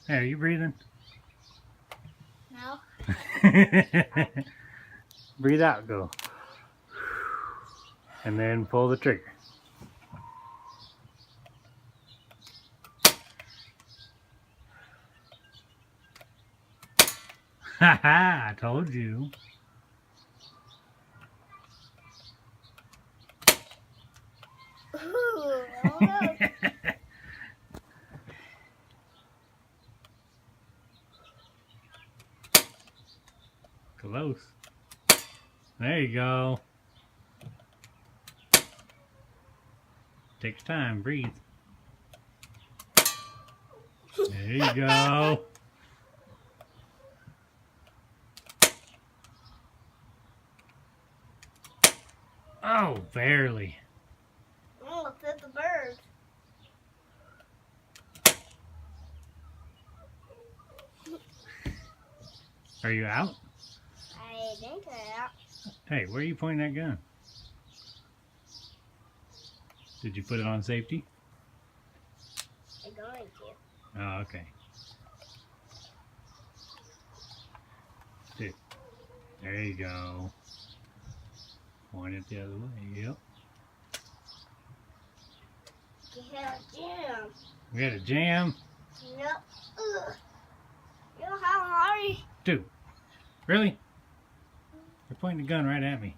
Hey, are you breathing? No. Breathe out, go. And then pull the trigger. Haha, I told you. Ooh, no. Close. There you go. Takes time, breathe. There you go. Oh, barely. Oh, it's the bird. Are you out? I think I Hey, where are you pointing that gun? Did you put it on safety? I'm going to. Oh, okay. Dude, there you go. Point it the other way. Yep. Yeah, jam. We had a jam. Yep. Ugh. You know how hard? Dude, really? You're pointing the gun right at me.